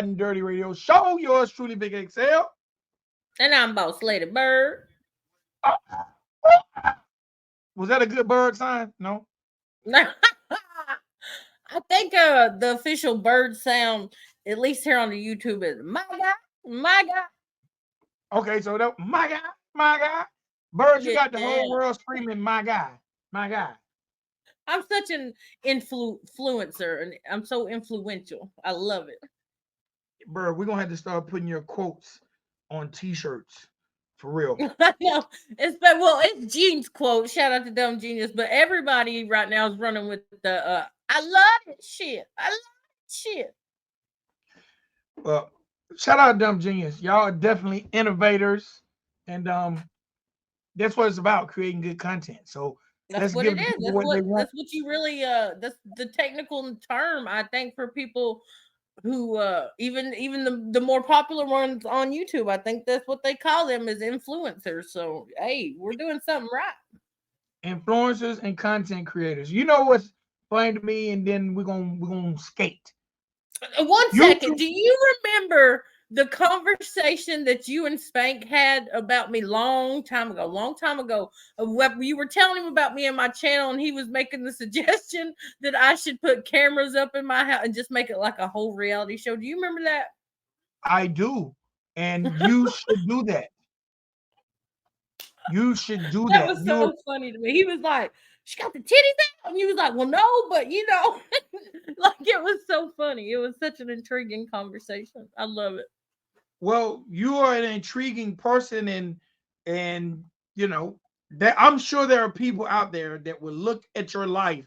Ridin Durty Radio Show. Yours truly, Big XL. And I'm Boss Lady Bird. Uh, was that a good bird sign? No. I think the official bird sound, at least here on the YouTube, is my God, my God. Okay, so that my guy, my guy. Birds, you got the Yeah. whole world screaming, my guy, my guy. I'm such an influencer, and I'm so influential. I love it. Bird, we're gonna have to start putting your quotes on t-shirts. For real. I know. It's Gene's quote. Shout out to Dumb Genius, but everybody right now is running with the I love it shit. I love it shit. Well, shout out Dumb Genius. Y'all are definitely innovators. And that's what it's about, creating good content. So That's let's what it give is. people what they want. That's what you really that's the technical term, I think, for people who even the more popular ones on YouTube. I think that's what they call them, is influencers. So hey, we're doing something right. Influencers and content creators. You know what's funny to me, and then we're gonna skate. One second. YouTube. Do you remember the conversation that you and Spank had about me long time ago? Long time ago, you were telling him about me and my channel, and he was making the suggestion that I should put cameras up in my house and just make it like a whole reality show. Do you remember that? I do, and you should do that. You should do That that. was so funny to me. He was like, "She got the titties out," and you was like, "Well, no, but you know," like it was so funny. It was such an intriguing conversation. I love it. Well, you are an intriguing person, and you know that I'm sure there are people out there that will look at your life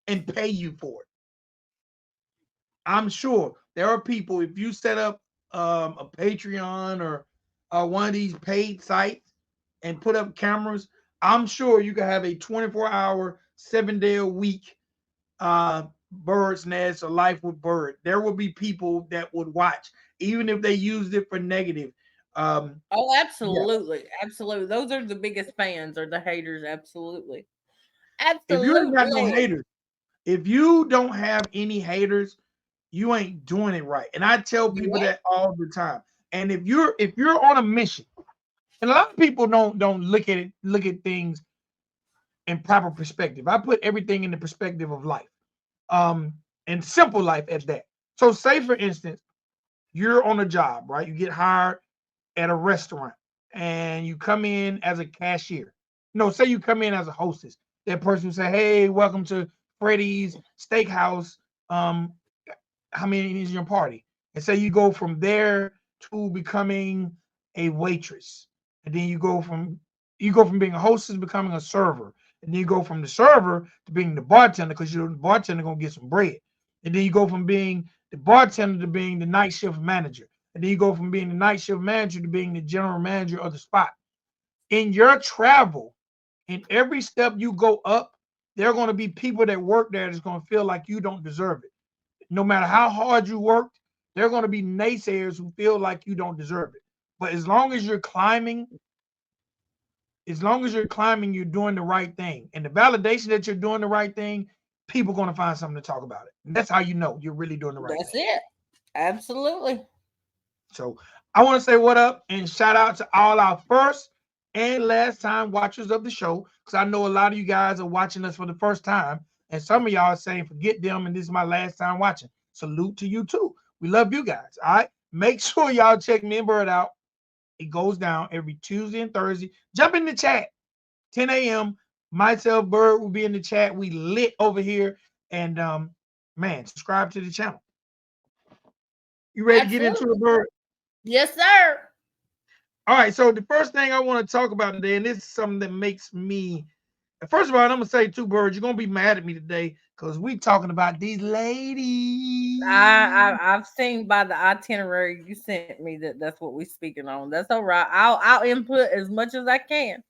and pay you for it. I'm sure there are people, if you set up a Patreon or one of these paid sites and put up cameras, I'm sure you can have a 24-hour, 7-day a week bird's nest or life with bird. There will be people that would watch, even if they used it for negative. Oh, Yeah, absolutely, absolutely. Those are the biggest fans, or the haters. Absolutely, if you ain't got no absolutely. haters, if you don't have any haters, you ain't doing it right. And I tell people Yeah, that all the time. And if you're on a mission, and a lot of people don't look at things in proper perspective. I put everything in the perspective of life, um, and simple life at that. So, say for instance, you're on a job, right? You get hired at a restaurant, and you come in as a cashier. No, say you come in as a hostess. That person say, "Hey, welcome to Freddy's Steakhouse. Um, how many is your party?" And say you go from there to becoming a waitress, and then you go from being a hostess to becoming a server, and then you go from the server to being the bartender, because you're the bartender gonna get some bread, and then you go from being the bartender to being the night shift manager, and then you go from being the night shift manager to being the general manager of the spot. In your travel, in every step you go up, there are going to be people that work there that's going to feel like you don't deserve it. No matter how hard you worked, there are going to be naysayers who feel like you don't deserve it. But as long as you're climbing, you're doing the right thing. And the validation that you're doing the right thing, people are going to find something to talk about it. And that's how you know you're really doing the right that's thing. it. Absolutely. So I want to say what up and shout out to all our first and last time watchers of the show, because I know a lot of you guys are watching us for the first time, and some of y'all are saying forget them and this is my last time watching. Salute to you too. We love you guys. All right, make sure y'all check me and Bird out. It goes down every Tuesday and Thursday. Jump in the chat, 10 a.m. Myself, Bird will be in the chat. We lit over here, and man, subscribe to the channel. You ready to get into Absolutely. it, Bird? Yes, sir. All right, so the first thing I want to talk about today, and this is something that makes me, first of all, I'm gonna say two birds. You're gonna be mad at me today because we talking about these ladies. I've seen by the itinerary you sent me that that's what we're speaking on. That's all right. I'll input as much as I can,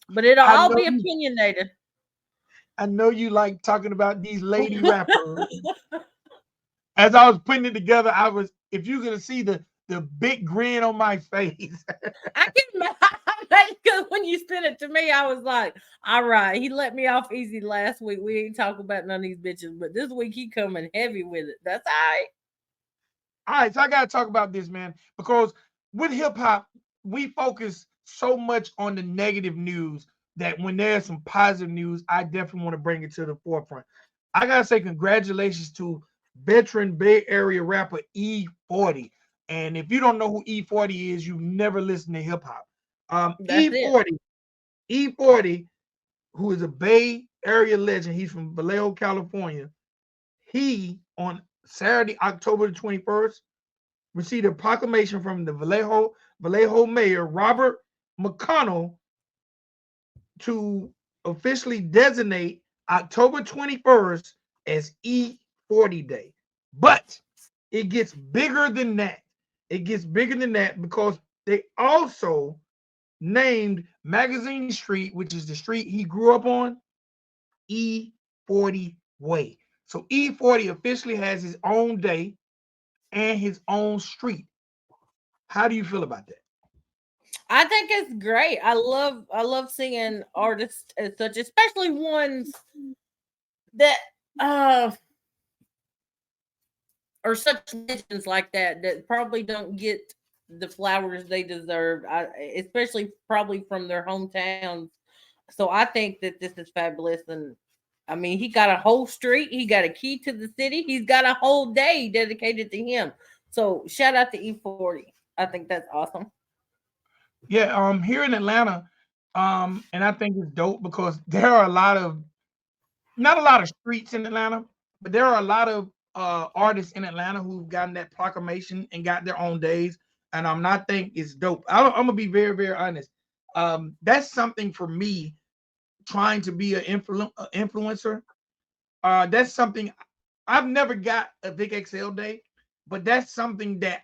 but it'll I all know be you. opinionated. I know you like talking about these lady rappers. As I was putting it together, if you're gonna see the big grin on my face. I can because when you sent it to me, I was like, "All right, he let me off easy last week. We ain't talking about none of these bitches, but this week he coming heavy with it. That's all right." All right, so I gotta talk about this, man, because with hip hop, we focus so much on the negative news that when there's some positive news, I definitely want to bring it to the forefront. I gotta say congratulations to veteran Bay Area rapper E40. And if you don't know who E40 is, you've never listened to hip hop. That's it. E40, who is a Bay Area legend. He's from Vallejo, California. He on Saturday, October the 21st, received a proclamation from the Vallejo Mayor Robert McConnell to officially designate October 21st as E40 Day. But it gets bigger than that. It gets bigger than that because they also named Magazine Street, which is the street he grew up on, E40 Way. So E40 officially has his own day and his own street. How do you feel about that? I think it's great. I love seeing artists as such, especially ones that uh or such legends like that probably don't get the flowers they deserve. Especially probably from their hometowns. So I think that this is fabulous, and I mean, he got a whole street, he got a key to the city, he's got a whole day dedicated to him. So shout out to E40. I think that's awesome. Yeah, here in Atlanta, and I think it's dope because there are a lot of not a lot of streets in Atlanta, but there are a lot of artists in Atlanta who've gotten that proclamation and got their own days, and I think it's dope. I'm gonna be very, very honest. That's something for me trying to be an influencer. That's something I've never got a Vic XL day, but that's something that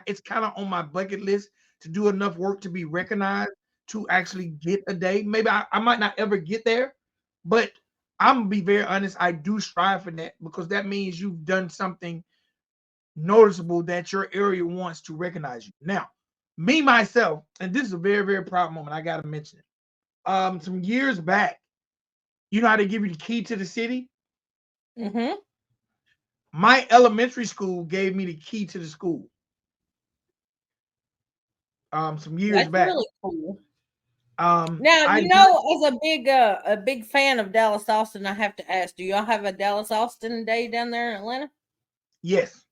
it's kind of on my bucket list to do enough work to be recognized to actually get a day. Maybe I might not ever get there, but I'm gonna be very honest. I do strive for that because that means you've done something noticeable that your area wants to recognize you. Now, me myself, and this is a very, very proud moment. I gotta mention it. Some years back, you know how they give you the key to the city? Mm-hmm. My elementary school gave me the key to the school some years That's back. really cool. Now, I as a big fan of Dallas Austin, I have to ask, do y'all have a Dallas Austin day down there in Atlanta? yes,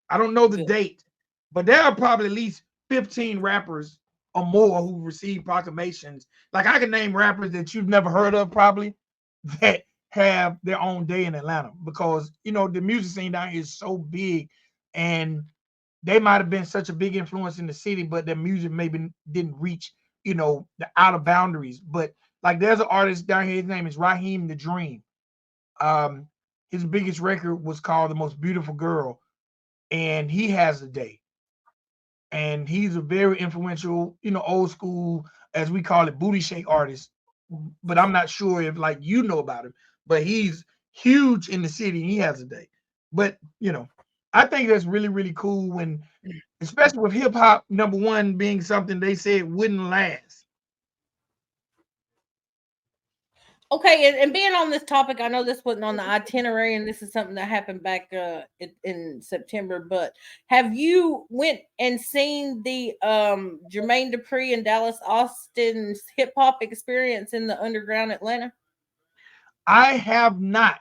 I don't know the Good. date, but there are probably at least 15 rappers or more who received proclamations. Like I can name rappers that you've never heard of probably that have their own day in Atlanta because the music scene down here is so big and they might have been such a big influence in the city, but their music maybe didn't reach, the outer boundaries. But like there's an artist down here, his name is Raheem the Dream. Um, his biggest record was called The Most Beautiful Girl, and he has a day. And he's a very influential, old school, as we call it, booty shake artist. But I'm not sure if like you know about him, but he's huge in the city and he has a day. But I think that's really, really cool when especially with hip hop, number one being something they said wouldn't last. Okay, and being on this topic, I know this wasn't on the itinerary, and this is something that happened back in September. But have you went and seen the Jermaine Dupri and Dallas Austin's hip hop experience in the underground Atlanta? I have not.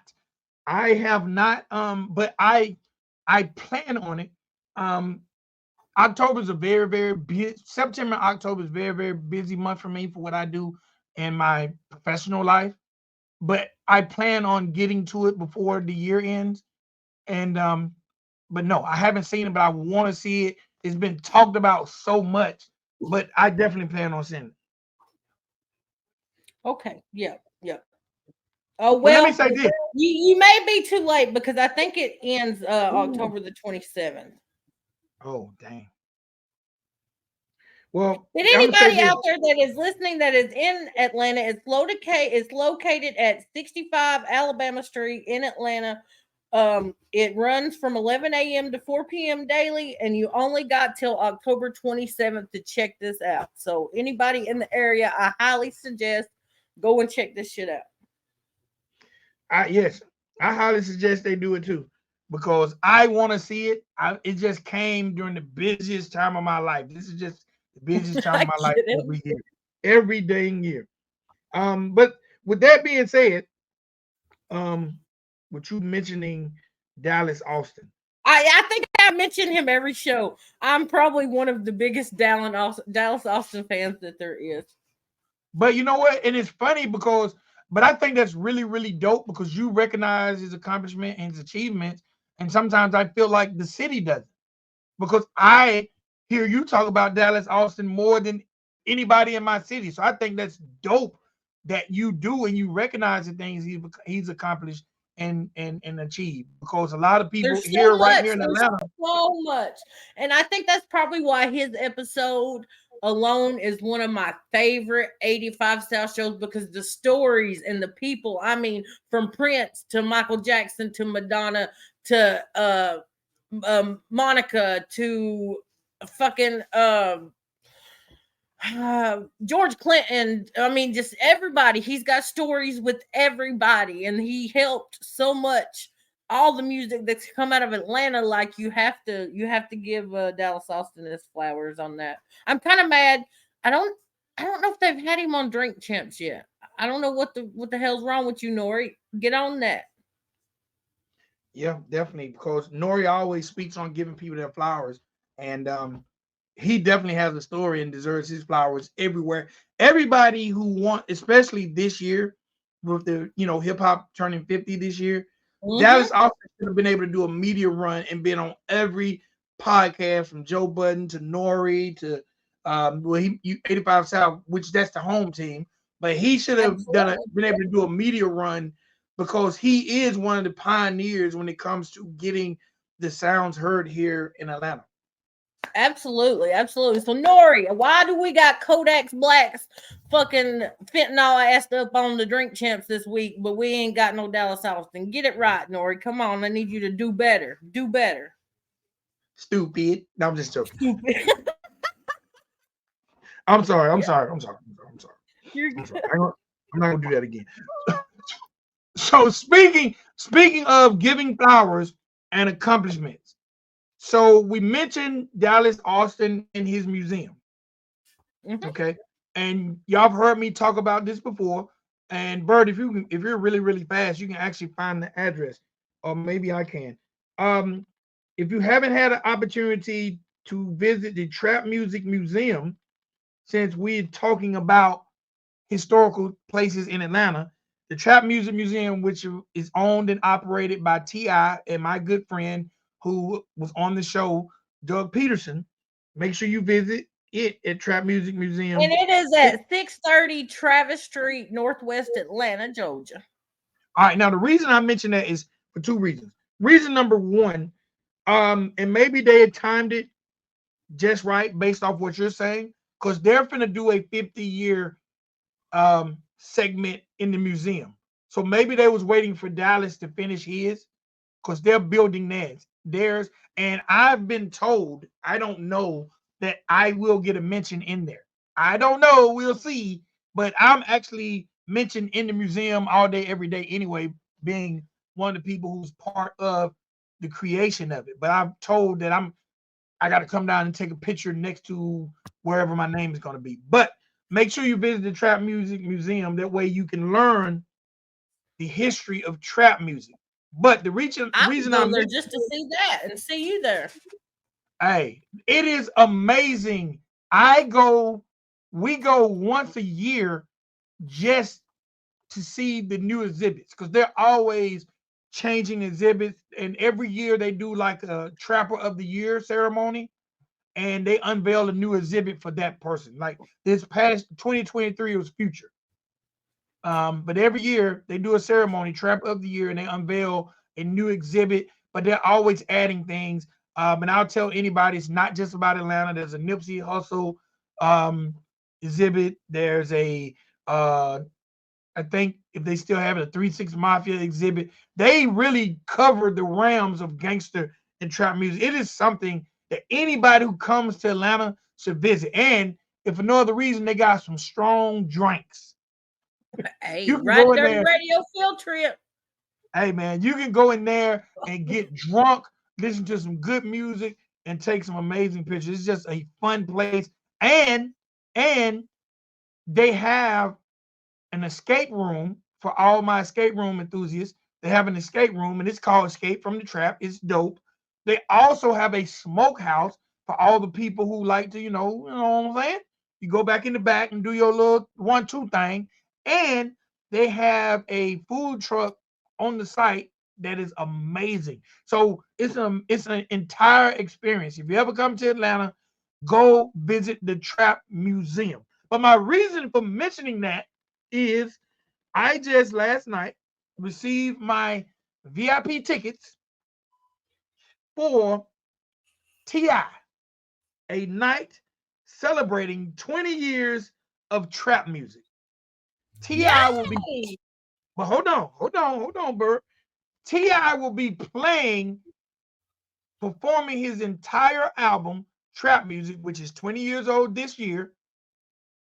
I have not. But I plan on it. Um, October is a very, very busy. September, October is very, very busy month for me for what I do in my professional life. But I plan on getting to it before the year ends. And but no, I haven't seen it, but I want to see it. It's been talked about so much, but I definitely plan on seeing it. Okay, yeah, yeah. Oh Well, let me well, say this. you may be too late because I think it ends Ooh. October the 27th. Oh, dang. Well, Did I'm gonna say anybody this. out there that is listening that is in Atlanta? It's located at 65 Alabama Street in Atlanta. It runs from 11 a.m. to 4 p.m. daily, and you only got till October 27th to check this out. So anybody in the area, I highly suggest go and check this shit out. Yes, I highly suggest they do it too. because I want to see it. It just came during the busiest time of my life. This is just the busiest time I of my life get it. every dang year. But with that being said, um, with you mentioning Dallas Austin, I think I mention him every show. I'm probably one of the biggest Dallas Austin fans that there is. but you know what? And it's funny because, but I think that's really, really dope because you recognize his accomplishment and his achievements. And sometimes I feel like the city doesn't because I hear you talk about Dallas Austin more than anybody in my city. So I think that's dope that you do and you recognize the things he's accomplished and achieved because a lot of people There's here so right much. here in There's Atlanta. so much. And I think that's probably why his episode alone is one of my favorite 85 South shows because the stories and the people, I mean, from Prince to Michael Jackson to Madonna to Monica to fucking George Clinton. I mean, just everybody. He's got stories with everybody, and he helped so much. All the music that's come out of Atlanta, like you have to give Dallas Austin his flowers on that. I'm kind of mad. I don't I don't know if they've had him on Drink Champs yet. I don't know what the hell's wrong with you, Nori. Get on that. Yeah, definitely. Because Nori always speaks on giving people their flowers. And he definitely has a story and deserves his flowers everywhere. Everybody who want, especially this year, with the hip hop turning 50 this year, Mm-hmm. Dallas also should have been able to do a media run and been on every podcast from Joe Budden to Nori to well he 85 South, which that's the home team. But he should have Absolutely. been able to do a media run because he is one of the pioneers when it comes to getting the sounds heard here in Atlanta. Absolutely, absolutely. So Nori, why do we got Kodak's Blacks fucking fentanyl assed up on the Drink Champs this week, but we ain't got no Dallas Austin? Get it right, Nori. Come on, I need you to do better. Do better. Stupid. No, I'm just joking. Stupid. I'm sorry. I'm Yeah, sorry. I'm sorry. I'm sorry. I'm sorry. you're I'm good. sorry. I'm not gonna do that again. So speaking of giving flowers and accomplishments, so we mentioned Dallas Austin and his museum. Mhm. Okay, and y'all have heard me talk about this before. And Bird, if you're really really fast, you can actually find the address, or maybe I can. Um, if you haven't had an opportunity to visit the Trap Music Museum, since we're talking about historical places in Atlanta, the Trap Music Museum, which is owned and operated by Ti and my good friend who was on the show, Doug Peterson. Make sure you visit it at Trap Music And Museum. it is at 630 Travis Street, Northwest Atlanta, Georgia. All right, now the reason I mention that is for two reasons. Reason number one, and maybe they had timed it just right based off what you're saying, because they're gonna do a 50-year segment in the museum. So maybe they was waiting for Dallas to finish his because they're building theirs. And I've been told, I don't know, that I will get a mention in there. I don't know, we'll see. But I'm actually mentioned in the museum all day, every day anyway, being one of the people who's part of the creation of it. But I'm told that I got to come down and take a picture next to wherever my name is going to be. But make sure you visit the Trap Music Museum. That way you can learn the history of trap music. But the reason I would reason I go there mentioned just to see that and see you there. hey, it is amazing. I go, we go once a year just to see the new exhibits because they're always changing exhibits, and every year they do like a Trapper of the Year ceremony, and they unveil a new exhibit for that person. Like this past 2023, it was Future. But every year they do a ceremony, Trap of the Year, and they unveil a new exhibit. But they're always adding things. And I'll tell anybody, it's not just about Atlanta. There's a Nipsey Hustle um, exhibit. There's a, I think if they still have it, a 3 6 Mafia exhibit. They really cover the realms of gangster and trap music. It is something that anybody who comes to Atlanta should visit. And if for no other reason, they got some strong drinks. Hey, You can Ridin go in Durty there. Radio field trip. Hey man, you can go in there and get drunk, listen to some good music, and take some amazing pictures. It's just a fun place. And they have an escape room for all my escape room enthusiasts. They have an escape room, and it's called Escape from the Trap. It's dope. They also have a smokehouse for all the people who like to, you know what I'm saying? You go back in the back and do your little 1-2 thing. And they have a food truck on the site that is amazing. So it's an entire experience. If you ever come to Atlanta, go visit the Trap Museum. But my reason for mentioning that is I just last night received my VIP tickets for TI, a night celebrating 20 years of trap music. TI will be, Yay! but hold on, Bert. TI will be playing, performing his entire album, Trap Music, which is 20 years old this year,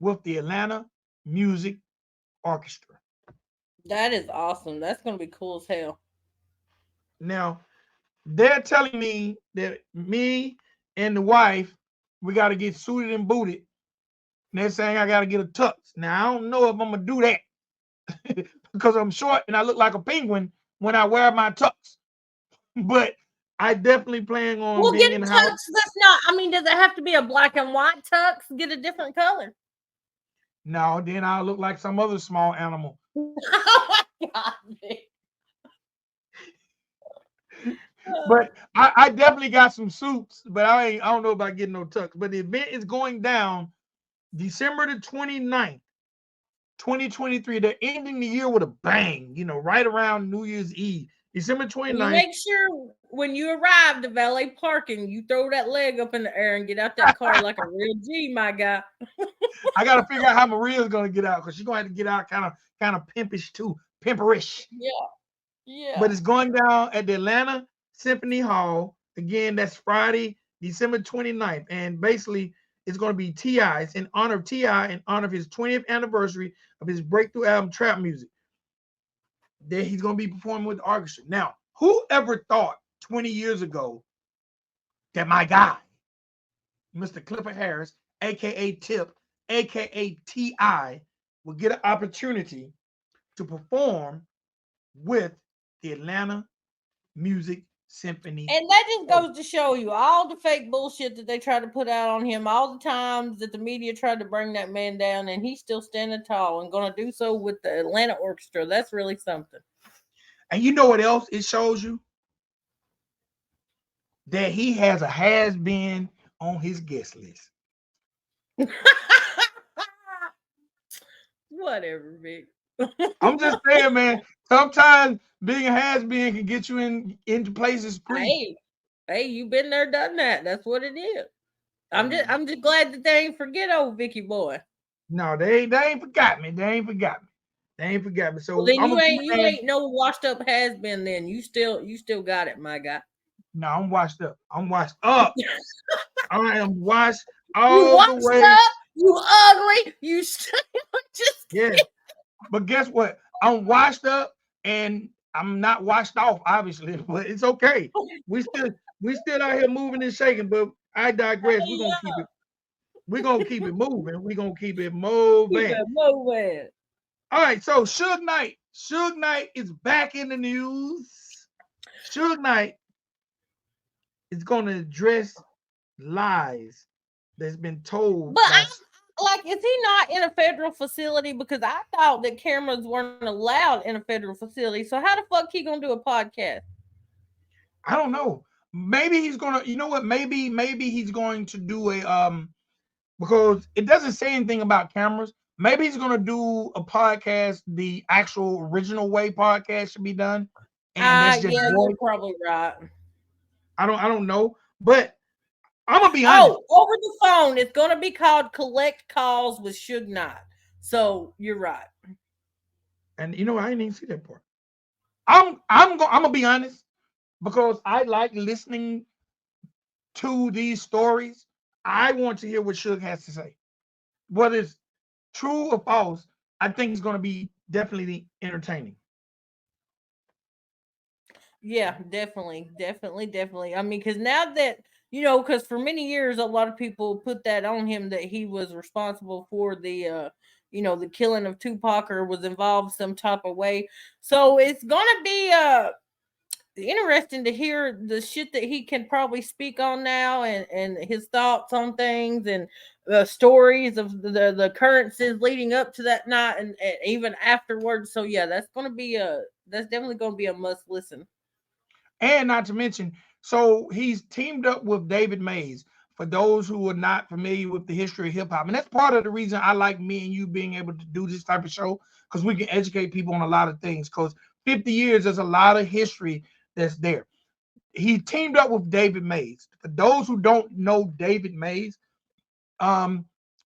with the Atlanta Music Orchestra. That is awesome. That's gonna be cool as hell. Now, they're telling me that me and the wife, we got to get suited and booted. And they're saying I got to get a tux. Now, I don't know if I'm going to do that because I'm short and I look like a penguin when I wear my tux. But I definitely plan on Well, get being in a the tux house. that's not. I mean, does it have to be a black and white tux? Get a different color. No, then I'll look like some other small animal. Oh my god, Vic. But I definitely got some suits, but I don't know about getting no tux. But the event is going down December the 29th. 2023. They're ending the year with a bang, right around New Year's Eve, December You 29th. make sure when you arrive to valet parking, you throw that leg up in the air and get out that car like a real G, my guy. I got to figure out how Maria's going to get out because she's going to have to get out kind of pimpish too, pimperish. Yeah, yeah. But it's going down at the Atlanta Symphony Hall. Again, that's Friday, December 29th. And basically, it's going to be T.I. It's in honor of T.I., in honor of his 20th anniversary of his breakthrough album, Trap Music. That he's going to be performing with the orchestra. Now, whoever thought 20 years ago that my guy, Mr. Clifford Harris, aka Tip, aka T.I., will get an opportunity to perform with the Atlanta Music Symphony. And that just goes to show you all the fake bullshit that they try to put out on him, all the times that the media tried to bring that man down, and he's still standing tall and going to do so with the Atlanta Orchestra. That's really something. And you know what else it shows you? That he has a has been on his guest list. Whatever, Vic. I'm just saying, man. Sometimes being a has been can get you into places free. Hey, you been there, done that. That's what it is. Hey, man. I'm just glad that they ain't forget old Vicky boy. No, they ain't forgot me. They ain't forgot me. They ain't forgot me. Well, So then I'm a you man. ain't no washed up has been. Then you still got it, my guy. No, I'm washed up. I'm washed up. I am washed You all the washed way. up. You ugly. You just Yeah. But guess what? I'm washed up and I'm not washed off, obviously, but it's okay. We still we still out here moving and shaking, but I digress. We're gonna keep it moving. We're gonna keep it keep moving. it moving. All right, so Suge Knight. Suge Knight is back in the news. Suge Knight is gonna address lies that's been told But by. like, is he not in a federal facility? Because I thought that cameras weren't allowed in a federal facility. So how the fuck he gonna do a podcast? I don't know. Maybe he's gonna. You know what? Maybe he's going to do a because it doesn't say anything about cameras. Maybe he's gonna do a podcast, the actual original way podcast should be done, and that's just Yeah, voice. you're probably right. I don't know, but I'm gonna be honest. Oh, over the phone, it's gonna be called Collect Calls with Suge Knight. So you're right. And you know I didn't even see that part. I'm gonna be honest because I like listening to these stories. I want to hear what Suge has to say, whether it's true or false. I think it's gonna be definitely entertaining. Yeah, definitely. I mean, because now that because for many years, a lot of people put that on him that he was responsible for the killing of Tupac or was involved some type of way. So it's gonna be interesting to hear the shit that he can probably speak on now and his thoughts on things and the stories of the occurrences leading up to that night and even afterwards. So yeah, that's definitely gonna be a must listen. And not to mention, so he's teamed up with David Mays. For those who are not familiar with the history of hip hop, and that's part of the reason I like me and you being able to do this type of show, because we can educate people on a lot of things. Because 50 years, there's a lot of history that's there. He teamed up with David Mays. For those who don't know David Mays, um,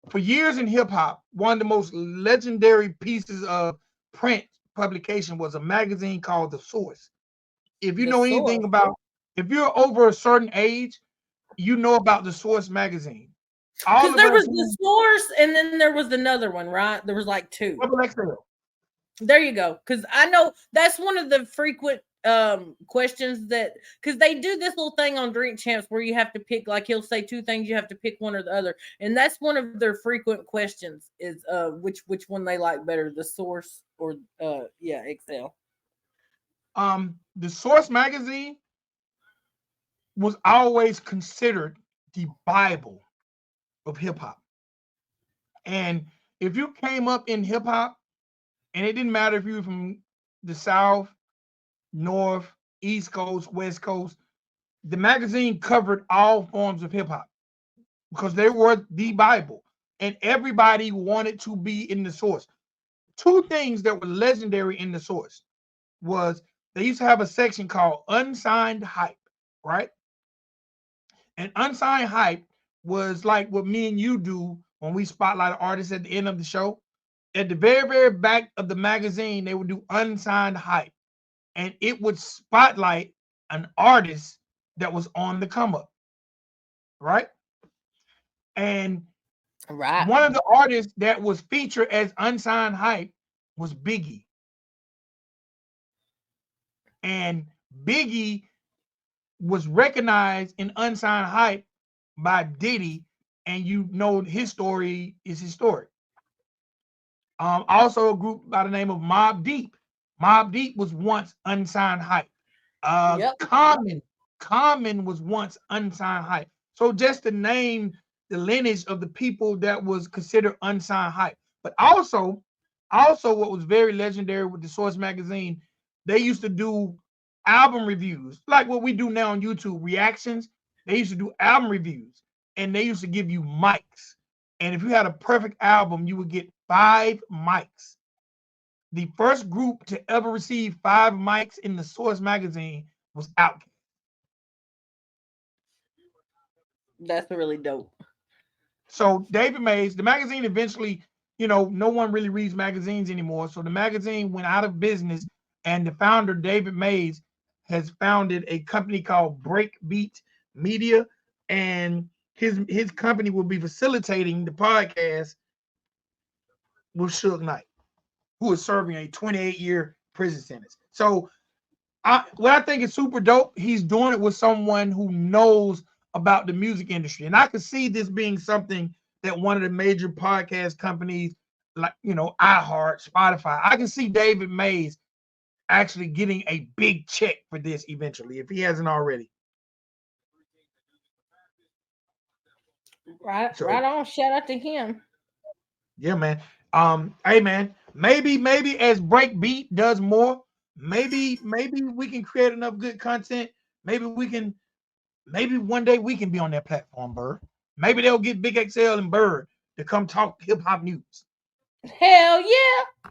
for years in hip hop, one of the most legendary pieces of print publication was a magazine called The Source. If you The know anything source. about, if you're over a certain age, you know about The Source magazine. All Because of there us was the who source and then there was another one, right? There was like two. double XL. There you go. Because I know that's one of the frequent questions that because they do this little thing on Drink Champs where you have to pick, like he'll say two things, you have to pick one or the other, and that's one of their frequent questions is which one they like better, the source or yeah, XL. The Source magazine was always considered the Bible of hip hop. And if you came up in hip hop, and it didn't matter if you were from the South, North, East Coast, West Coast, the magazine covered all forms of hip hop because they were the Bible, and everybody wanted to be in the Source. Two things that were legendary in the Source was they used to have a section called Unsigned Hype, right? And Unsigned Hype was like what me and you do when we spotlight an artist at the end of the show. At the very, very back of the magazine, they would do Unsigned Hype, and it would spotlight an artist that was on the come up, right? And Right. one of the artists that was featured as Unsigned Hype was Biggie. And Biggie was recognized in Unsigned Hype by Diddy, and you know his story is historic. Also, a group by the name of Mobb Deep. Mobb Deep was once Unsigned Hype. Yep. Common was once Unsigned Hype. So just to name the lineage of the people that was considered Unsigned Hype. But also what was very legendary with the Source magazine, they used to do album reviews like what we do now on YouTube reactions. They used to do album reviews, and they used to give you mics. And if you had a perfect album, you would get 5 mics. The first group to ever receive 5 mics in the Source magazine was Outkast. That's really dope. So David Mays, the magazine eventually, no one really reads magazines anymore. So the magazine went out of business, and the founder, David Mays, has founded a company called Breakbeat Media, and his company will be facilitating the podcast with Suge Knight, who is serving a 28-year prison sentence. So what I think is super dope, he's doing it with someone who knows about the music industry. And I could see this being something that one of the major podcast companies, like, iHeart, Spotify, I can see David Mays actually getting a big check for this eventually, if he hasn't already. Right, So right on. Shout out to him. yeah, man. Hey man, maybe as Breakbeat does more, maybe we can create enough good content. Maybe one day we can be on that platform, Bird. Maybe they'll get Big XL and Bird to come talk hip hop news. Hell yeah.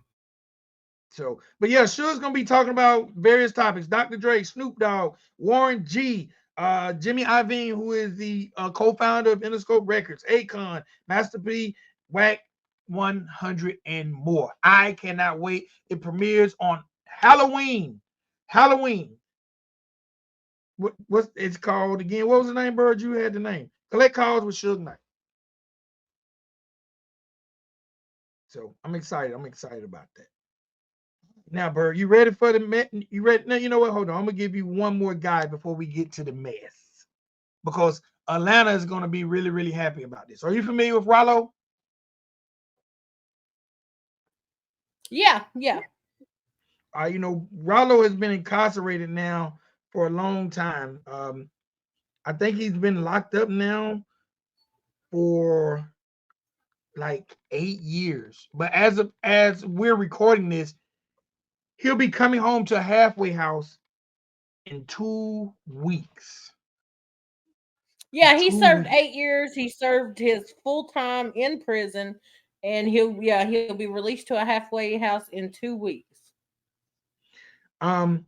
So, but yeah, Suge's gonna be talking about various topics: Dr. Dre, Snoop Dogg, Warren G, Jimmy Iovine, who is the co-founder of Interscope Records, Akon, Master P, Wack 100, and more. I cannot wait. It premieres on Halloween. Halloween. What's it's called again? What was the name, Bird? You had the name. Collect Calls with Suge Knight. So I'm excited. I'm excited about that. Now, Bird, you ready for the mess? You ready? Now, you know what? Hold on. I'm gonna give you one more guy before we get to the mess, because Atlanta is gonna be really, really happy about this. Are you familiar with Ralo? Yeah, yeah. You know, Ralo has been incarcerated now for a long time. I think he's been locked up now for like 8 years. But as we're recording this, he'll be coming home to a halfway house in 2 weeks. In Yeah, he two served weeks. 8 years. He served his full time in prison, and he'll be released to a halfway house in 2 weeks. Um,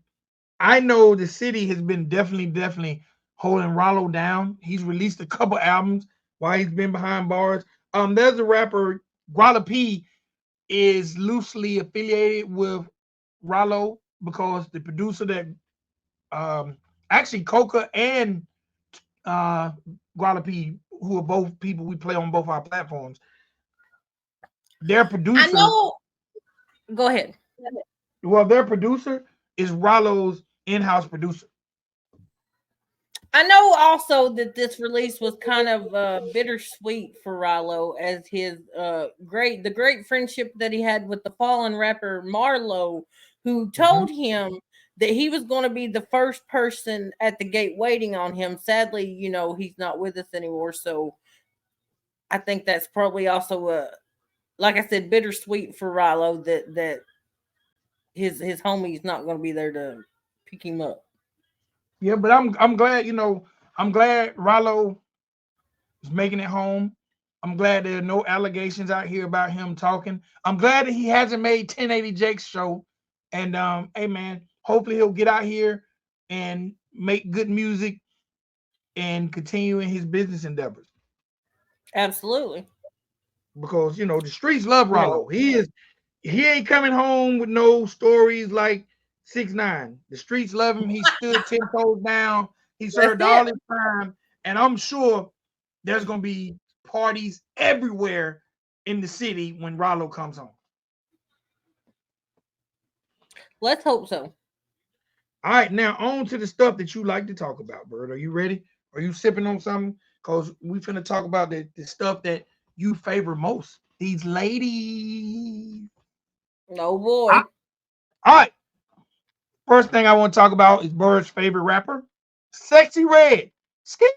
I know the city has been definitely holding Rollo down. He's released a couple albums while he's been behind bars. There's a rapper, Guala P, is loosely affiliated with Rollo because the producer that actually Coca and uh Guala P, who are both people we play on both our platforms, their I producer, know. Go ahead. their producer is Rollo's in-house producer. I know also that this release was kind of bittersweet for Ralo, as his great friendship that he had with the fallen rapper Marlo, who Mhm. told him that he was going to be the first person at the gate waiting on him. Sadly, he's not with us anymore, so I think that's probably also like I said, bittersweet for Ralo that his homie's not going to be there to pick him up. Yeah, but I'm glad, I'm glad Rollo is making it home. I'm glad there are no allegations out here about him talking. I'm glad that he hasn't made 1080 Jake's show. And hey man, hopefully he'll get out here and make good music and continue in his business endeavors. Absolutely. Because the streets love No. Rollo. He ain't coming home with no stories like 6ix9ine. The streets love him. He stood 10 toes down. He That's served all it. his time. And I'm sure there's gonna be parties everywhere in the city when Rollo comes home. Let's hope so. All right, now on to the stuff that you like to talk about, Bird. Are you ready? Are you sipping on something? Because we finna talk about the stuff that you favor most. These ladies. Oh Ah, boy. all right. First thing I want to talk about is Bird's favorite rapper, Sexyy Red. Skinny.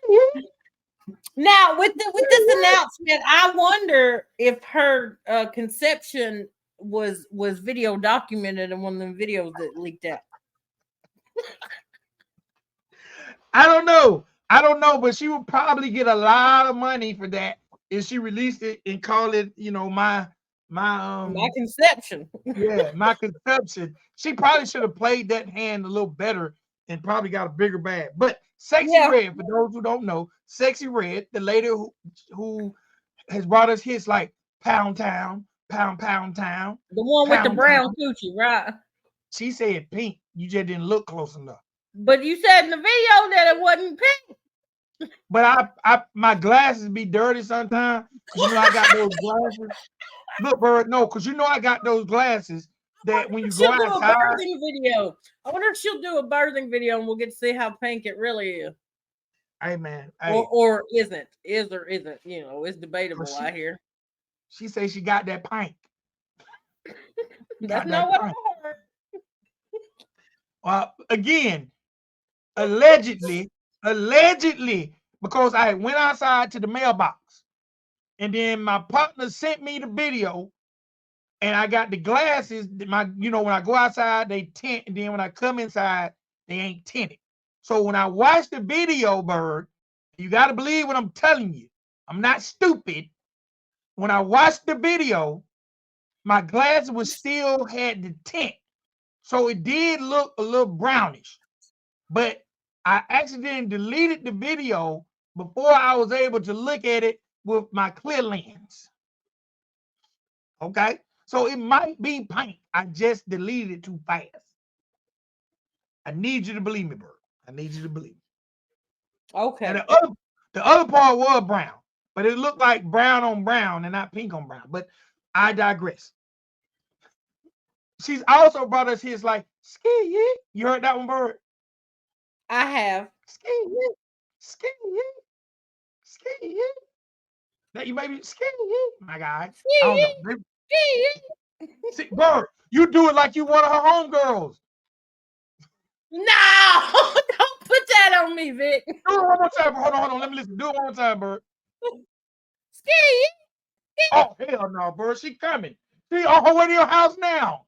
Now with this announcement, I wonder if her conception was video documented in one of the videos that leaked out. I don't know. I don't know, but she would probably get a lot of money for that if she released it and called it, my My conception. my conception. She probably should have played that hand a little better and probably got a bigger bag. But Sexyy Yeah. Red, for those who don't know, Sexyy Red, the lady who has brought us hits like Pound Town, Pound Town, The one with the Pound brown Town. coochie, right? She said pink. You just didn't look close enough. But you said in the video that it wasn't pink. But I my glasses be dirty sometimes because I got those glasses. Look, Bird, no, because I got those glasses that when you go She'll do a outside, birthing video. I wonder if she'll do a birthing video and we'll get to see how pink it really is. hey man, Or hey, or isn't. Is or isn't. It's 'cause debatable, I hear. she say she got that pink. That's Got not that what pink. I heard. Again, allegedly, because I went outside to the mailbox and then my partner sent me the video and I got the glasses. When I go outside, they tint, and then when I come inside, they ain't tinted. So when I watch the video, Bird, you got to believe what I'm telling you. I'm not stupid. When I watched the video, my glasses was still had the tint, so it did look a little brownish. But I accidentally deleted the video before I was able to look at it with my clear lens. Okay, so it might be pink. I just deleted it too fast. I need you to believe me, bro. I need you to believe me. Now Okay. the other part was brown, but it looked like brown on brown and not pink on brown. But I digress. She's also brought us hits like Ski. You heard that one, Bird? I have. Ski, ski, ski. That you maybe ski, my guy. I don't know. Maybe, see, Bird, you do it like you one of her homegirls. No, don't put that on me, Vic. Do it one more time. Hold on. Let me listen. Do it one more time, Bird. Ski. Oh, hell no, Bird. She coming. She on her way to your house now.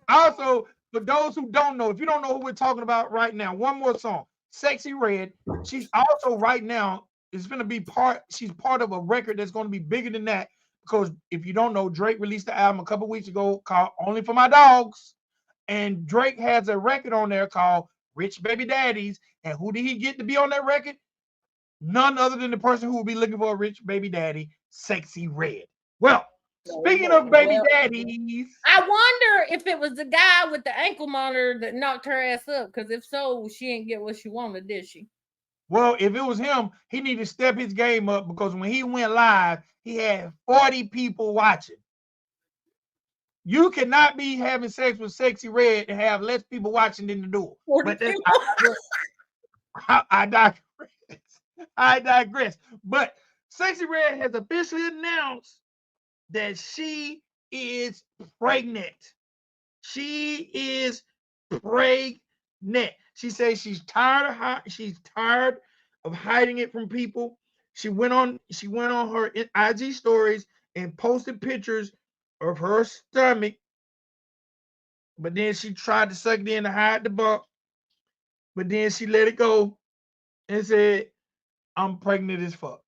Also, for those who don't know, if you don't know who we're talking about right now, one more song. Sexyy Red. She's also right now is going to be she's part of a record that's going to be bigger than that. Because if you don't know, Drake released the album a couple weeks ago called Only for My Dogs. And Drake has a record on there called Rich Baby Daddies. And who did he get to be on that record? None other than the person who will be looking for a rich baby daddy, Sexyy Red. Well, speaking of baby daddies, I wonder if it was the guy with the ankle monitor that knocked her ass up. Because if so, she ain't get what she wanted, did she? Well, if it was him, he needed to step his game up because when he went live, he had 40 people watching. You cannot be having sex with Sexyy Red and have less people watching than the duel. But that's, I digress. I digress. But Sexyy Red has officially announced that she is pregnant. She is pregnant. She says she's tired of hiding it from people. She went on her IG stories and posted pictures of her stomach, but then she tried to suck it in to hide the bump, but then she let it go and said, I'm pregnant as fuck.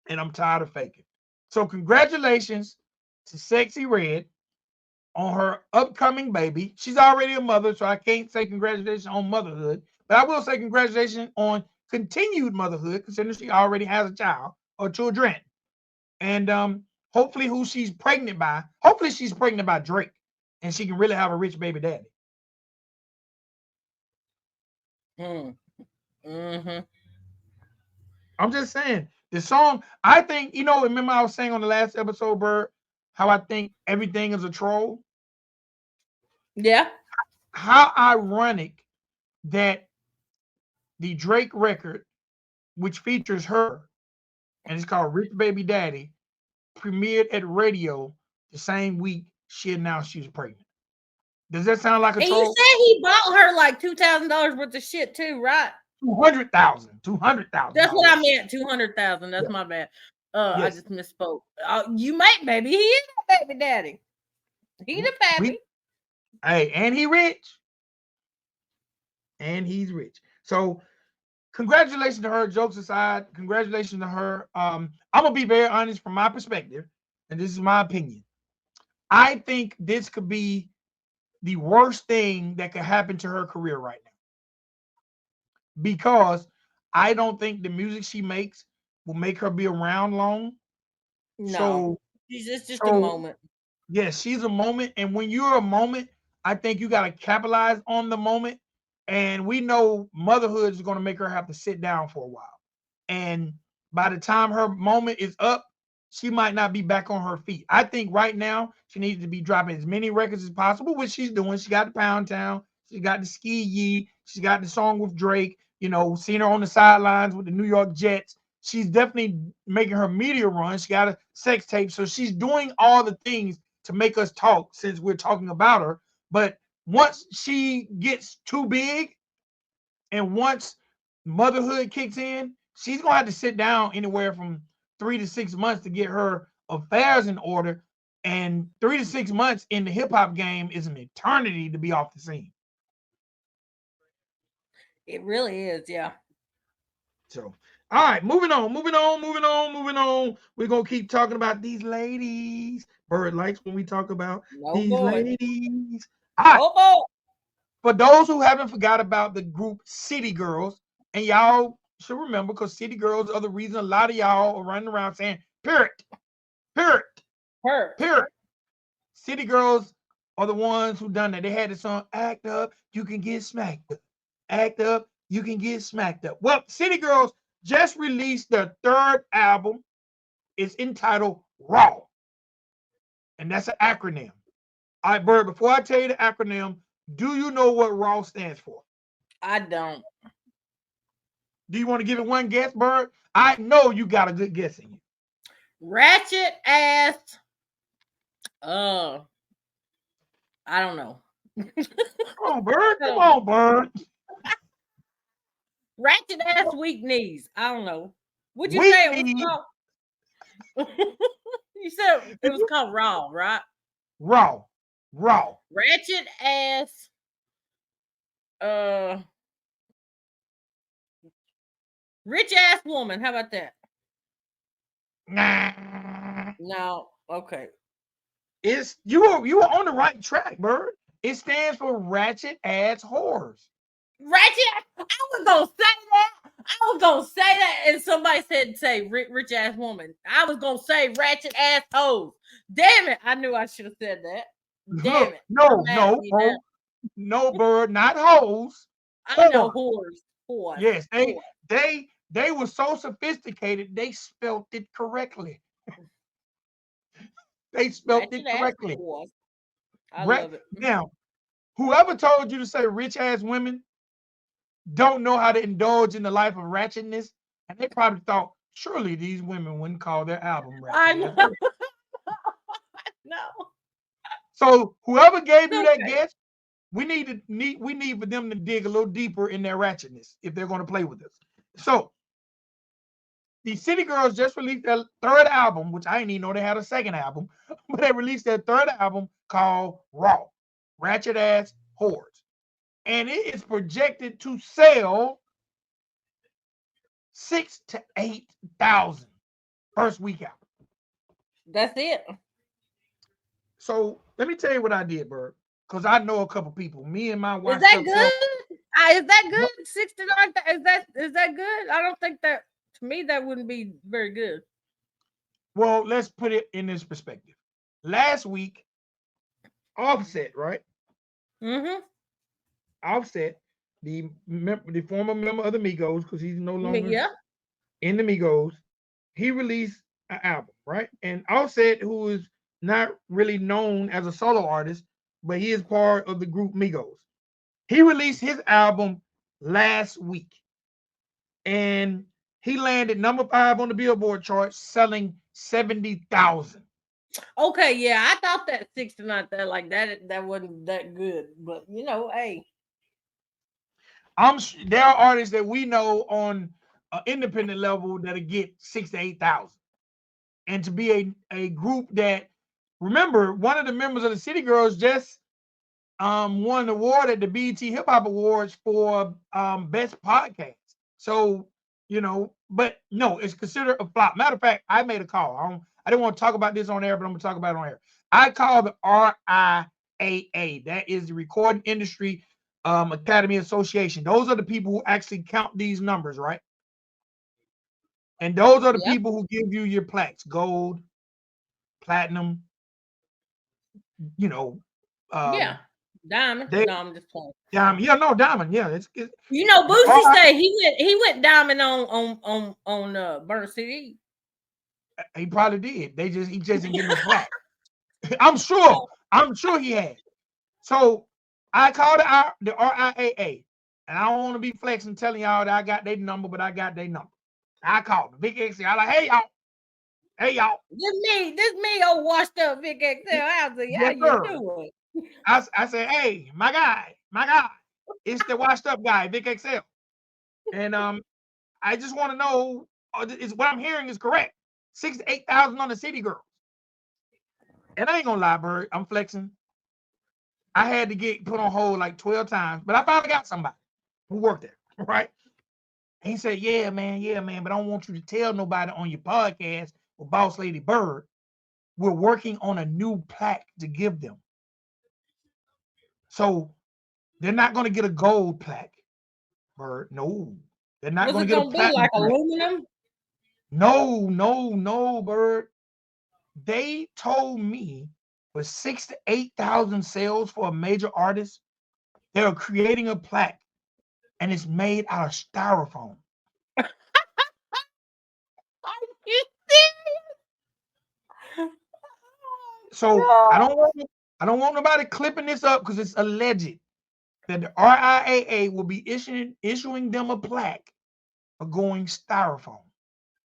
And I'm tired of faking. So congratulations to Sexyy Red on her upcoming baby. She's already a mother, so I can't say congratulations on motherhood, but I will say congratulations on continued motherhood, considering she already has a child or children. And hopefully she's pregnant by Drake, and she can really have a rich baby daddy. Mm-hmm. I'm just saying, the song, I think, remember I was saying on the last episode, Bird, how I think everything is a troll? Yeah. How ironic that the Drake record, which features her, and it's called Rich Baby Daddy, premiered at radio the same week she announced she was pregnant. Does that sound like a troll? And you said he bought her like $2,000 worth of shit too, right? $200,000. That's what I meant. 200,000. That's my bad. Yes. I just misspoke. You might, baby. He is a baby daddy. He the pappy. Hey, and he rich. And he's rich. So congratulations to her. Jokes aside, congratulations to her. I'm gonna be very honest from my perspective, and this is my opinion. I think this could be the worst thing that could happen to her career right now, because I don't think the music she makes will make her be around long. No, she's just a moment. Yes, she's a moment, and when you're a moment, I think you got to capitalize on the moment. And we know motherhood is going to make her have to sit down for a while. And by the time her moment is up, she might not be back on her feet. I think right now she needs to be dropping as many records as possible, which she's doing. She got the Pound Town, she got the Ski, she got the song with Drake. Seen her on the sidelines with the New York Jets. She's definitely making her media run. She got a sex tape, so she's doing all the things to make us talk since we're talking about her. But once she gets too big and once motherhood kicks in, she's going to have to sit down anywhere from 3 to 6 months to get her affairs in order. And 3 to 6 months in the hip hop game is an eternity to be off the scene. It really is, yeah. So, all right, moving on. We're going to keep talking about these ladies. Bird likes when we talk about these ladies. All right. For those who haven't forgot about the group City Girls, and y'all should remember, because City Girls are the reason a lot of y'all are running around saying, period. City Girls are the ones who done that. They had the song, Act Up, You Can Get Smacked Up. Act Up, You Can Get Smacked Up. Well, City Girls just released their third album. It's entitled Raw. and that's an acronym. All right, Bird, before I tell you the acronym, do you know what RAW stands for? I don't. Do you want to give it one guess, Bird? I know you got a good guess in you. Ratchet ass. I don't know. Come on, Bird. Come on, Bird. Ratchet ass weak knees. I don't know. Would you Weak say it knees. was called? You said it was called Raw, right? Raw. Ratchet ass. Rich ass woman. How about that? Nah. No. Okay. It's you were on the right track, Bird. It stands for ratchet ass whores. Ratchet. I was gonna say that. I was gonna say that, and somebody said say rich ass woman. I was gonna say ratchet ass hoes. Damn it! I knew I should have said that. Damn it! No, Bird, not hoes. I know whores. Yes, they were so sophisticated they spelt it correctly. They spelt it correctly. I love it. Now, whoever told you to say rich ass women don't know how to indulge in the life of ratchetness, and they probably thought surely these women wouldn't call their album ratchet. I know. No. So whoever gave you that guess, we need for them to dig a little deeper in their ratchetness if they're going to play with us. So the City Girls just released their third album, which I didn't even know they had a second album, but they released their third album called Raw, Ratchet Ass Whores. And it is projected to sell 6,000 to 8,000 first week out. That's it. So let me tell you what I did, Bird, because I know a couple people. Me and my wife. Is that good? Is that good? 69. Is that good? I don't think that. To me, that wouldn't be very good. Well, let's put it in this perspective. Last week, Offset, right? Mm-hmm. Offset, the former member of the Migos, because he's no longer in the Migos, he released an album, right? And Offset, who is not really known as a solo artist, but he is part of the group Migos. He released his album last week, and he landed number 5 on the Billboard chart, selling 70,000. Okay, yeah, I thought that 69 that like that wasn't that good, but hey, there are artists that we know on an independent level that'll get 6,000 to 8,000, and to be a group that, remember, one of the members of the City Girls just won an award at the BET Hip Hop Awards for best podcast. So but no, it's considered a flop. Matter of fact, I made a call. I didn't want to talk about this on air, but I'm gonna talk about it on air. I called the RIAA. That is the Recording Industry Academy Association. Those are the people who actually count these numbers, right? And those are the people who give you your plaques: gold, platinum, diamond. No, I'm just playing. Diamond. Yeah, no, diamond. Yeah, it's Boosie said he went diamond on Burn CD. He probably did. He just didn't get no plaque. I'm sure he had. So I called the RIAA, and I don't want to be flexing telling y'all that I got their number, but I got their number. I called them. Big XL. I like, hey y'all. This me, old washed up Big XL. How you doing? I said, hey, my guy, it's the washed up guy, Big XL. And I just want to know, is what I'm hearing is correct? 6,000 to 8,000 on the City Girls. And I ain't gonna lie, Bird, I'm flexing. I had to get put on hold like 12 times, but I finally got somebody who worked there, right? And he said, yeah, man, but I don't want you to tell nobody on your podcast with Boss Lady Bird. We're working on a new plaque to give them. So they're not going to get a gold plaque, Bird. No, they're not going to get a platinum like aluminum? No, Bird. They told me for 6,000 to 8,000 sales for a major artist, they're creating a plaque, and it's made out of styrofoam. Are you serious? So I don't want nobody clipping this up because it's alleged that the RIAA will be issuing them a plaque for going styrofoam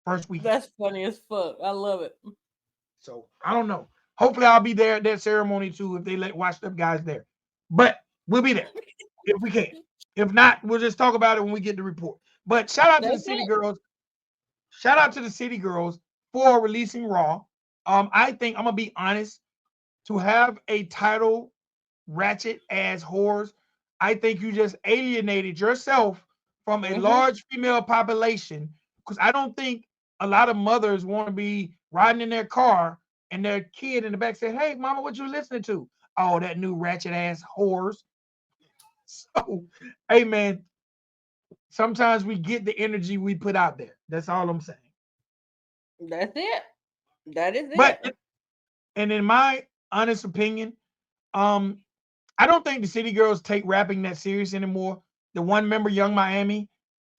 first weekend. That's funny as fuck. I love it. So I don't know. Hopefully I'll be there at that ceremony too if they let Washed Up Guys there. But we'll be there if we can. If not, we'll just talk about it when we get the report. But shout out to the That's City it. Girls. Shout out to the City Girls for releasing Raw. I think I'm gonna be honest. To have a title ratchet as whores, I think you just alienated yourself from a Mm-hmm. large female population. Because I don't think a lot of mothers want to be riding in their car and their kid in the back say, "Hey, mama, what you listening to?" Oh, that new ratchet ass whores. So, hey man, sometimes we get the energy we put out there. That's all I'm saying. That's it. That is But it. and in my honest opinion, um, I don't think the City Girls take rapping that serious anymore. The one member, Young Miami,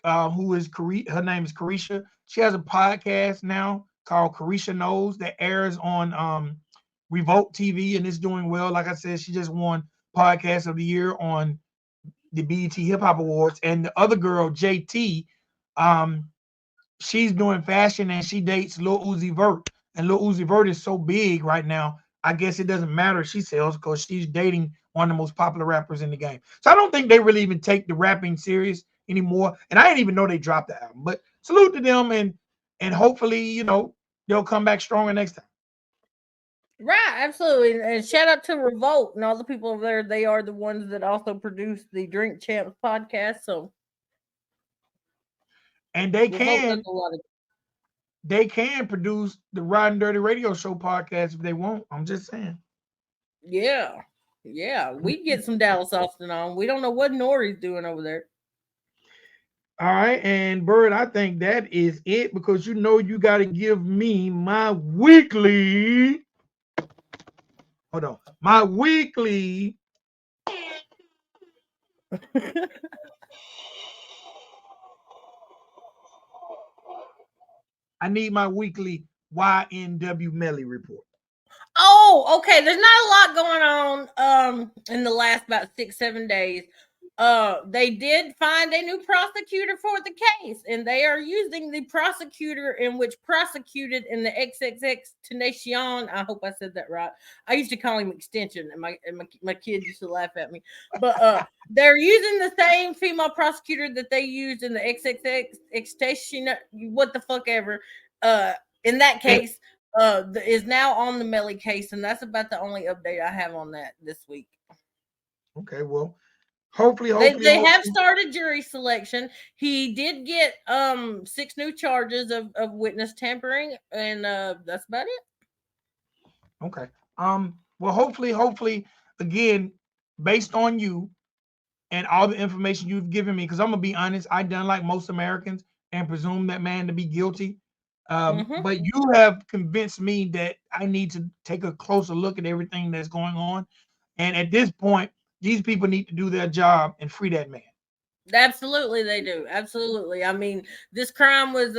who is her name is Carisha. She has a podcast now called Carisha Knows that airs on Revolt TV and it's doing well. Like I said, she just won Podcast of the Year on the BET Hip Hop Awards. And the other girl, JT, um, she's doing fashion and she dates Lil Uzi Vert. And Lil Uzi Vert is so big right now. I guess it doesn't matter if she sells because she's dating one of the most popular rappers in the game. So I don't think they really even take the rapping serious anymore. And I didn't even know they dropped the album. But salute to them and hopefully, they'll come back stronger next time. Right, absolutely. And shout out to Revolt and all the people over there. They are the ones that also produce the Drink Champs podcast. So And Revolt does a lot of they can produce the Ridin Durty Radio Show podcast if they want. I'm just saying. yeah. Yeah. We get some Dallas Austin on. We don't know what Nori's doing over there. All right, and Bird, I think that is it because you got to give me my weekly. Hold on, my weekly. I need my weekly YNW Melly report. Oh, okay. There's not a lot going on in the last about 6-7 days. They did find a new prosecutor for the case, and they are using the prosecutor in which prosecuted in the XXX Tenacion. I hope I said that right. I used to call him Extension, and my kids used to laugh at me. But they're using the same female prosecutor that they used in the XXX Extension. What the fuck ever. In that case, is now on the Melly case, and that's about the only update I have on that this week. Okay, well, hopefully, They have started jury selection. He did get 6 new charges of witness tampering, and that's about it. Okay. Well, hopefully, again, based on you and all the information you've given me, because I'm gonna be honest, I done like most Americans and presume that man to be guilty. But you have convinced me that I need to take a closer look at everything that's going on. And at this point, these people need to do their job and free that man. Absolutely, they do. Absolutely. I mean, this crime was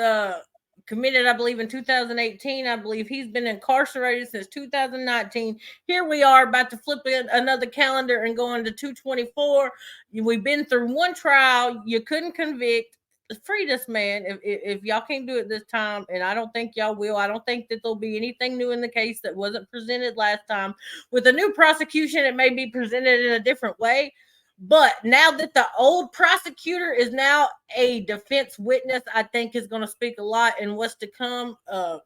committed, I believe, in 2018. I believe he's been incarcerated since 2019. Here we are about to flip another calendar and go into 224. We've been through one trial. You couldn't convict. Free this man if y'all can't do it this time, and I don't think y'all will. I don't think that there'll be anything new in the case that wasn't presented last time. With a new prosecution, it may be presented in a different way. But now that the old prosecutor is now a defense witness, I think is going to speak a lot in what's to come. Yeah.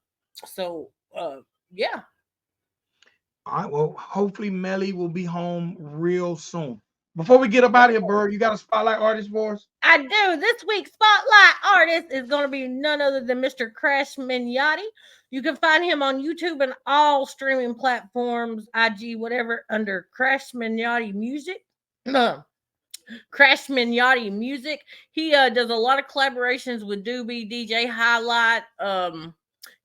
All right. Well, hopefully Melly will be home real soon. Before we get up out of here, Bird, you got a spotlight artist for us? I do. This week's spotlight artist is going to be none other than Mr. Crash Mignati. You can find him on YouTube and all streaming platforms, IG, whatever, under Crash Mignati Music. Crash Mignati Music. He does a lot of collaborations with Doobie, DJ Highlight,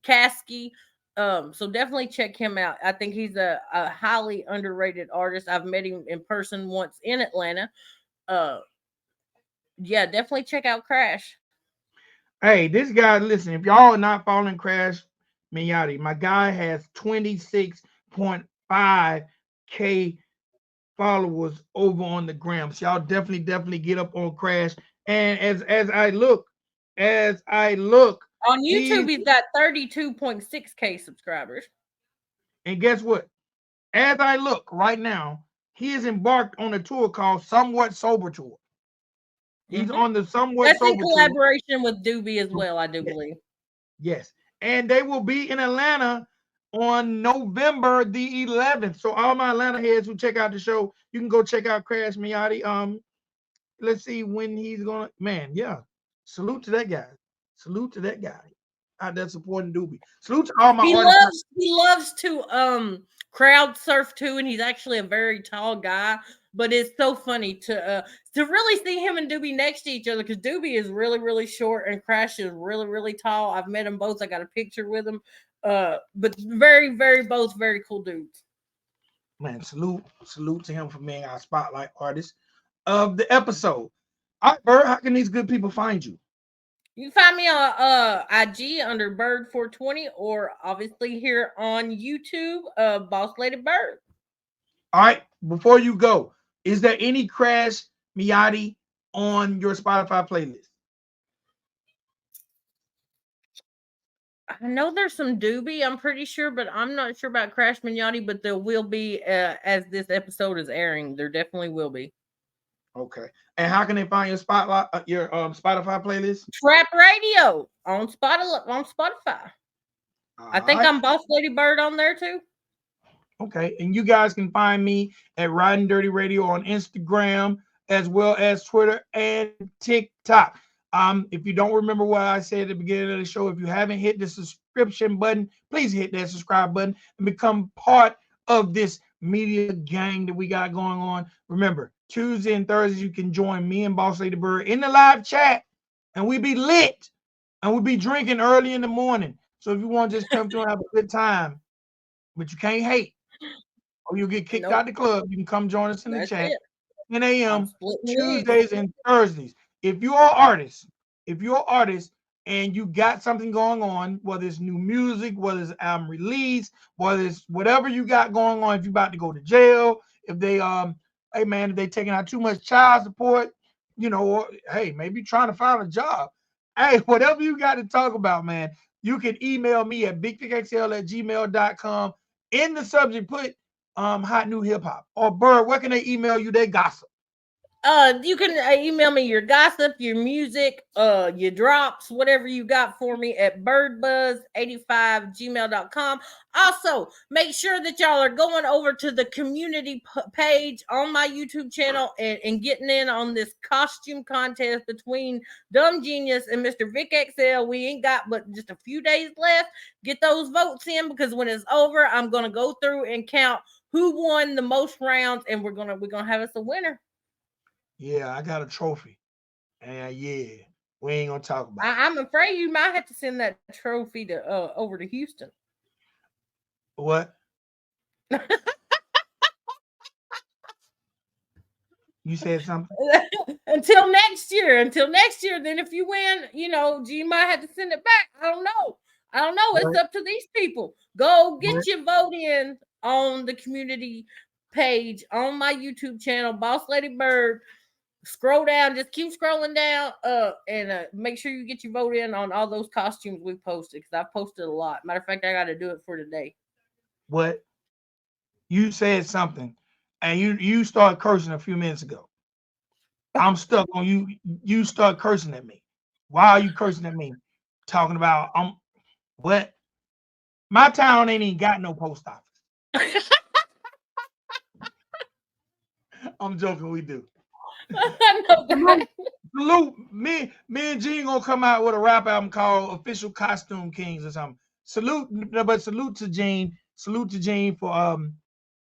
Kasky. So definitely check him out. I think he's a highly underrated artist. I've met him in person once in Atlanta. Yeah, definitely check out Crash. Hey, this guy, listen, if y'all are not following Crash Mignati, my guy has 26 1.5K followers over on the gram. So y'all definitely get up on Crash. And as I look, On he's YouTube, he's got 32.6K subscribers. and guess what? As I look right now, he is embarked on a tour called Somewhat Sober Tour. He's on the Somewhat That's in Sober Tour. collaboration with Doobie as well, I do believe. Yes. And they will be in Atlanta on November the 11th. So all my Atlanta heads who check out the show, you can go check out Crash Miotti. Let's see when he's gonna. Man, yeah. Salute to that guy. Salute to that guy out there supporting Doobie. Salute to all my artists. He loves to crowd surf too, and he's actually a very tall guy. But it's so funny to really see him and Doobie next to each other, because Doobie is really short and Crash is really tall. I've met them both. I got a picture with them. But both very cool dudes. Man, salute to him for being our spotlight artist of the episode. All right, Bird, how can these good people find you? You can find me on IG under Bird420, or obviously here on YouTube, Boss Lady Bird. All right, before you go, is there any Crash Miotti on your Spotify playlist? I know there's some Doobie, I'm pretty sure, but I'm not sure about Crash Mignotti. But there will be, as this episode is airing, there definitely will be. Okay. And how can they find your Spotify playlist? Trap Radio on Spotify. I think I'm Boss Lady Bird on there too. Okay. And you guys can find me at Ridin Durty Radio on Instagram, as well as Twitter and TikTok. If you don't remember what I said at the beginning of the show, if you haven't hit the subscription button, please hit that subscribe button and become part of this media gang that we got going on. Remember, Tuesday and Thursdays, you can join me and Boss Lady Bird in the live chat, and we be lit, and we be drinking early in the morning. So if you want to just come through and have a good time, but you can't hate, or you'll get kicked out the club, you can come join us in the chat. 10 a.m. Tuesdays and Thursdays. If you're an artist, and you got something going on, whether it's new music, whether it's album release, whether it's whatever you got going on, if you're about to go to jail, if they hey man, if they taking out too much child support, or hey, maybe trying to find a job. Hey, whatever you got to talk about, man, you can email me at bigthixl@gmail.com. In the subject, put hot new hip hop. Or Bird, where can they email you their gossip? You can email me your gossip, your music, your drops, whatever you got for me at birdbuzz85gmail.com. Also, make sure that y'all are going over to the community page on my YouTube channel and getting in on this costume contest between Dumb Genius and Mr. Vic XL. We ain't got but just a few days left. Get those votes in, because when it's over, I'm gonna go through and count who won the most rounds, and we're gonna have us a winner. Yeah, I got a trophy. And yeah, we ain't gonna talk about it. I'm afraid you might have to send that trophy to over to Houston. What? You said something? Until next year. Then if you win, you might have to send it back. I don't know. It's up to these people. Go get your vote in on the community page on my YouTube channel, Boss Lady Bird. Scroll down, just keep scrolling down, and make sure you get your vote in on all those costumes we posted, because I've posted a lot. Matter of fact, I got to do it for today. What? You said something, and you started cursing a few minutes ago. I'm stuck on you. You start cursing at me. Why are you cursing at me? Talking about what? My town ain't even got no post office. I'm joking. We do. I know that. Salute. Me and Gene gonna come out with a rap album called Official Costume Kings or something. Salute to Gene. Salute to Gene for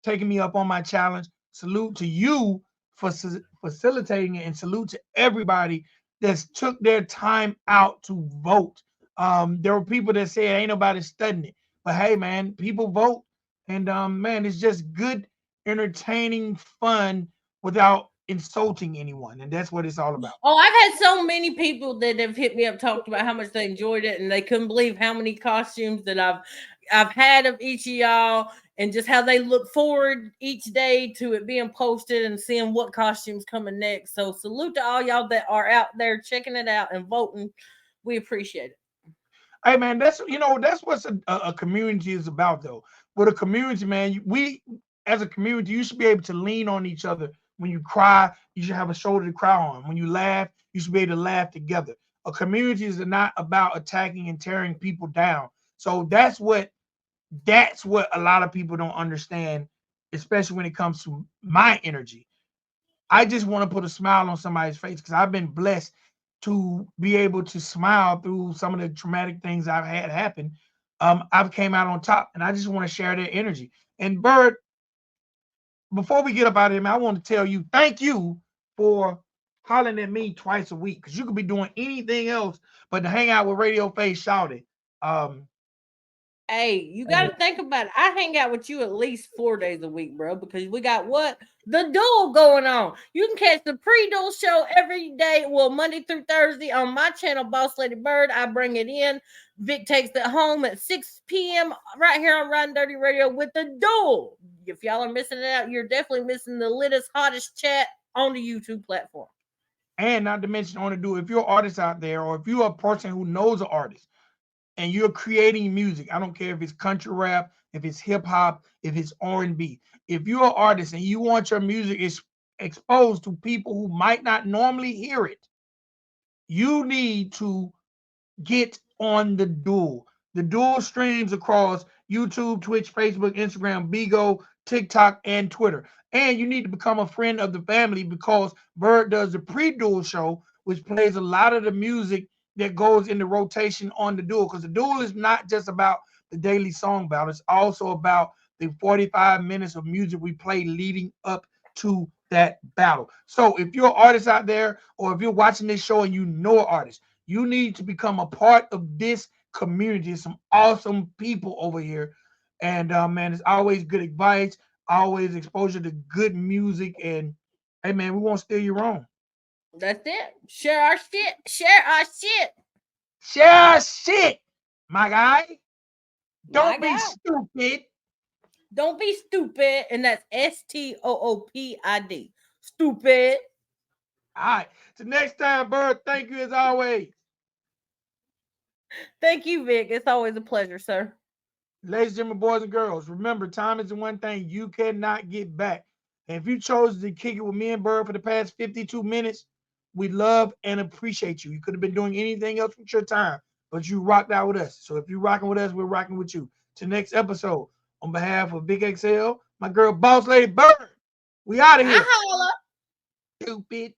taking me up on my challenge. Salute to you for facilitating it, and salute to everybody that's took their time out to vote. There were people that said ain't nobody studying it, but hey man, people vote, and man, it's just good, entertaining fun without insulting anyone, and that's what it's all about. Oh, I've had so many people that have hit me up, talked about how much they enjoyed it, and they couldn't believe how many costumes that I've I've had of each of y'all, and just how they look forward each day to it being posted and seeing what costumes coming next. So salute to all y'all that are out there checking it out and voting. We appreciate it. Hey man, that's what a community is about though. With a community, man, we as a community, you should be able to lean on each other. When you cry, you should have a shoulder to cry on. When you laugh, you should be able to laugh together. A community is not about attacking and tearing people down. So that's what a lot of people don't understand, especially when it comes to my energy. I just want to put a smile on somebody's face because I've been blessed to be able to smile through some of the traumatic things I've had happen. I've came out on top, and I just want to share their energy. And Bird, before we get up out of here, man, I want to tell you thank you for hollering at me twice a week because you could be doing anything else but to hang out with Radio Face Shouted. Um, Hey, you got and to think about it. I hang out with you at least 4 days a week, bro, because we got what? The duel going on. You can catch the pre-duel show every day, well, Monday through Thursday on my channel, Boss Lady Bird. I bring it in. Vic takes it home at 6 p.m. right here on Ridin Durty Radio with the duel. If y'all are missing it out, you're definitely missing the littest, hottest chat on the YouTube platform. and not to mention, I want to do if you're an artist out there, or if you're a person who knows an artist and you're creating music, I don't care if it's country rap, if it's hip hop, if it's R&B. If you're an artist and you want your music is exposed to people who might not normally hear it, you need to get on the duel. The duel streams across YouTube, Twitch, Facebook, Instagram, Bigo, TikTok, and Twitter. And you need to become a friend of the family because Bird does the pre-duel show, which plays a lot of the music that goes into rotation on the duel. Because the duel is not just about the daily song battle, it's also about the 45 minutes of music we play leading up to that battle. So if you're an artist out there, or if you're watching this show and you know an artist, you need to become a part of this community. Some awesome people over here. And man, it's always good advice, always exposure to good music. And hey man, we won't steal your own. That's it. Share our shit. Share our shit. Share shit, my guy. My Don't be God. stupid. Don't be stupid. And that's STOOPID. Stupid. All right. Till next time, Bird. Thank you as always. Thank you, Vic. It's always a pleasure, sir. Ladies and gentlemen, boys and girls, remember, time is the one thing you cannot get back. And if you chose to kick it with me and Bird for the past 52 minutes, we love and appreciate you. You could have been doing anything else with your time, but you rocked out with us. So if you're rocking with us, we're rocking with you. To next episode, on behalf of Big XL, my girl, Boss Lady Bird, we out of I here. holla. Stupid.